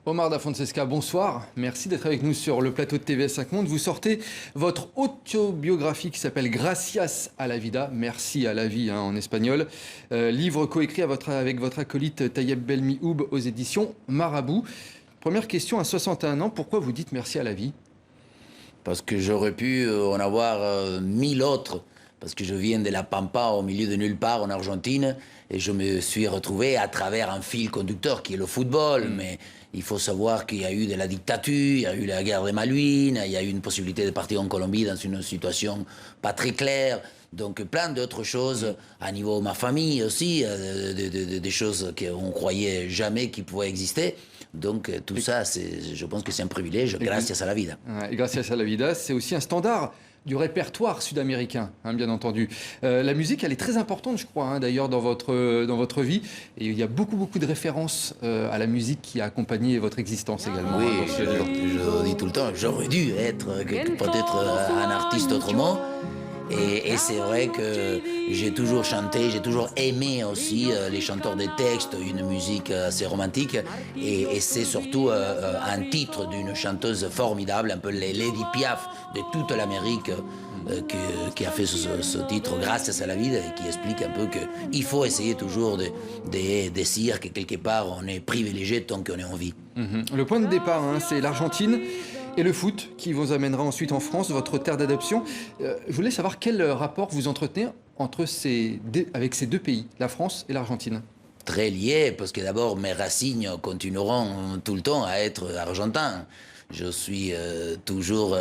Omar Da Fonseca, bonsoir. Merci d'être avec nous sur le plateau de TVS5 Monde. Vous sortez votre autobiographie qui s'appelle Gracias a la vida, merci à la vie en espagnol. Livre coécrit avec votre acolyte Tayeb Belmi-Oub aux éditions Marabout. Première question, à 61 ans, pourquoi vous dites merci à la vie? Parce que j'aurais pu en avoir 1000 autres. Parce que je viens de la Pampa, au milieu de nulle part, en Argentine, et je me suis retrouvé à travers un fil conducteur qui est le football. Mais il faut savoir qu'il y a eu de la dictature, il y a eu la guerre des Malwines, il y a eu une possibilité de partir en Colombie dans une situation pas très claire. Donc plein d'autres choses à niveau de ma famille aussi, des choses qu'on croyait jamais qu'ils pouvaient exister. Donc tout ça, je pense que c'est un privilège, gracias a la vida. Et gracias a la vida, c'est aussi un standard du répertoire sud-américain, bien entendu. La musique, elle est très importante, je crois, d'ailleurs, dans votre vie. Et il y a beaucoup de références à la musique qui a accompagné votre existence également. Oui, je dis tout le temps, j'aurais dû être peut-être un artiste autrement. Et c'est vrai que j'ai toujours chanté, j'ai toujours aimé aussi les chanteurs des textes, une musique assez romantique. Et c'est surtout un titre d'une chanteuse formidable, un peu Lady Piaf de toute l'Amérique, qui a fait ce titre Gracias a la vida et qui explique un peu qu'il faut essayer toujours de dire que quelque part on est privilégié tant qu'on est en vie. Le point de départ, c'est l'Argentine et le foot qui vous amènera ensuite en France, votre terre d'adoption. Je voulais savoir quel rapport vous entretenez avec ces deux pays, la France et l'Argentine. Très lié, parce que d'abord mes racines continueront tout le temps à être argentins. Je suis toujours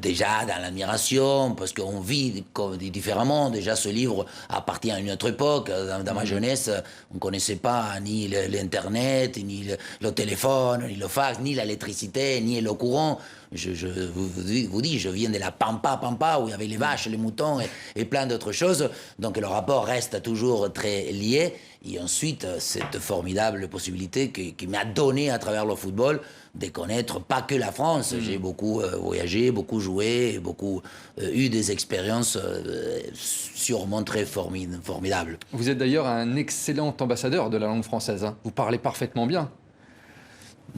déjà dans l'admiration, parce qu'on vit différemment. Déjà, ce livre appartient à une autre époque. Dans ma jeunesse, on ne connaissait pas ni l'Internet, ni le téléphone, ni le fax, ni l'électricité, ni le courant. Je vous dis, je viens de la Pampa, où il y avait les vaches, les moutons et plein d'autres choses. Donc le rapport reste toujours très lié. Et ensuite, cette formidable possibilité qui m'a donné à travers le football de connaître pas que la France. J'ai beaucoup voyagé, beaucoup joué, beaucoup eu des expériences sûrement très formidables. Vous êtes d'ailleurs un excellent ambassadeur de la langue française. Vous parlez parfaitement bien.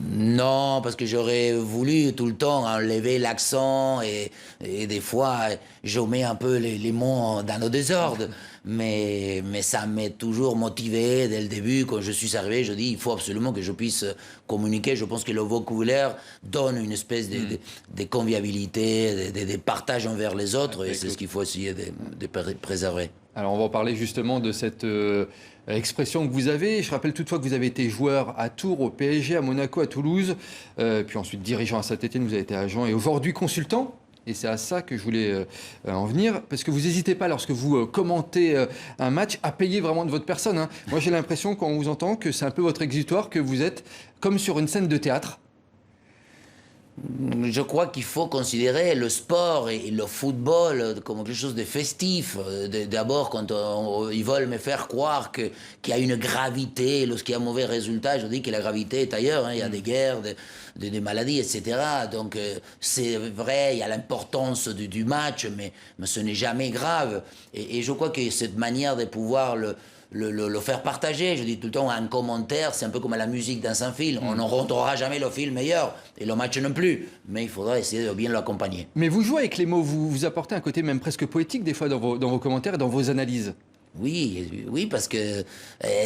Non, parce que j'aurais voulu tout le temps enlever l'accent et des fois je mets un peu les mots dans le désordre. Mais ça m'a toujours motivé dès le début. Quand je suis arrivé, je dis il faut absolument que je puisse communiquer. Je pense que le vocabulaire donne une espèce de convivialité, de partage envers les autres et c'est ce qu'il faut essayer de préserver. Alors on va en parler justement de cette expression que vous avez. Je rappelle toutefois que vous avez été joueur à Tours, au PSG, à Monaco, à Toulouse, puis ensuite dirigeant à Saint-Étienne, vous avez été agent et aujourd'hui consultant. Et c'est à ça que je voulais en venir, parce que vous n'hésitez pas, lorsque vous commentez un match, à payer vraiment de votre personne. Moi j'ai l'impression, quand on vous entend, que c'est un peu votre exutoire, que vous êtes comme sur une scène de théâtre. Je crois qu'il faut considérer le sport et le football comme quelque chose de festif. D'abord, quand ils veulent me faire croire qu'il y a une gravité, lorsqu'il y a un mauvais résultat, je dis que la gravité est ailleurs. Il y a des guerres, des maladies, etc. Donc c'est vrai, il y a l'importance du match, mais ce n'est jamais grave. Et je crois que cette manière de pouvoir le faire partager. Je dis tout le temps, un commentaire, c'est un peu comme la musique dans un film. On ne rendra jamais le film meilleur, et le match non plus. Mais il faudra essayer de bien l'accompagner. Mais vous jouez avec les mots, vous apportez un côté même presque poétique des fois dans vos commentaires et dans vos analyses. Oui, parce que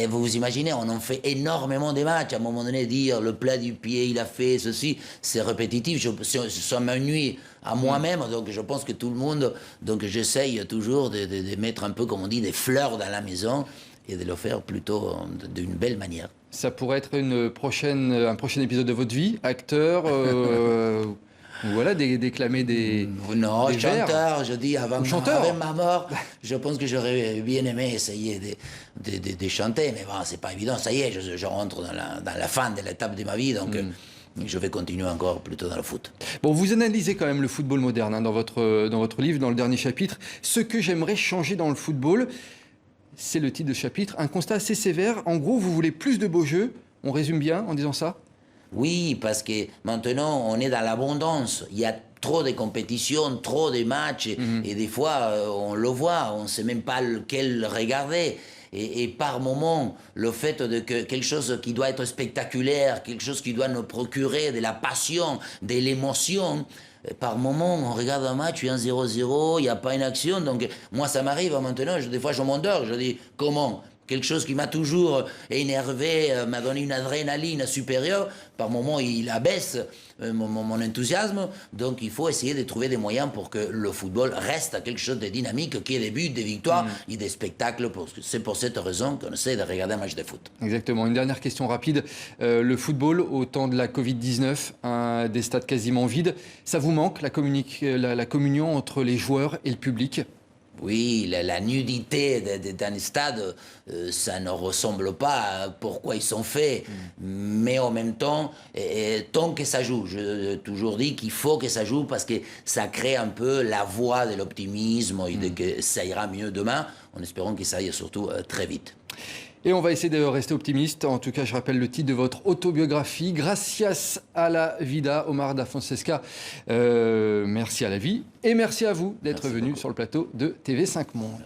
vous imaginez, on en fait énormément de matchs. À un moment donné, dire le plat du pied, il a fait ceci, c'est répétitif. Ça m'ennuie à moi-même, donc je pense que tout le monde. Donc j'essaye toujours de mettre un peu, comme on dit, des fleurs dans la maison et de le faire plutôt d'une belle manière. Ça pourrait être un prochain épisode de votre vie, acteur, voilà, déclamer des Non, des chanteur, vers. je dis, avant ma mort, je pense que j'aurais bien aimé essayer de chanter, mais bon, c'est pas évident, ça y est, je rentre dans la fin de l'étape de ma vie, donc je vais continuer encore plutôt dans le foot. Bon, vous analysez quand même le football moderne dans votre livre, dans le dernier chapitre. Ce que j'aimerais changer dans le football, c'est le titre de chapitre, un constat assez sévère. En gros, vous voulez plus de beaux jeux, on résume bien en disant ça? Oui, parce que maintenant, on est dans l'abondance. Il y a trop de compétitions, trop de matchs, et des fois, on le voit, on ne sait même pas lequel regarder. Et par moment, le fait de que quelque chose qui doit être spectaculaire, quelque chose qui doit nous procurer de la passion, de l'émotion, par moment, on regarde un match, il y a un 0-0, il n'y a pas une action. Donc, moi, ça m'arrive maintenant, des fois, je m'endors, je dis, comment ? Quelque chose qui m'a toujours énervé, m'a donné une adrénaline supérieure. Par moment, il abaisse mon enthousiasme. Donc, il faut essayer de trouver des moyens pour que le football reste quelque chose de dynamique, qui ait des buts, des victoires et des spectacles. C'est pour cette raison qu'on essaie de regarder un match de foot. Exactement. Une dernière question rapide. Le football, au temps de la Covid-19, des stades quasiment vides, ça vous manque, la communion entre les joueurs et le public ? Oui, la nudité d'un stade, ça ne ressemble pas à pourquoi ils sont faits. Mais en même temps, tant que ça joue, je toujours dis qu'il faut que ça joue parce que ça crée un peu la voie de l'optimisme et de que ça ira mieux demain, en espérant que ça aille surtout très vite. Et on va essayer de rester optimiste. En tout cas, je rappelle le titre de votre autobiographie, Gracias a la vida, Omar da Fonseca. Merci à la vie et merci à vous d'être venu sur le plateau de TV5 Monde.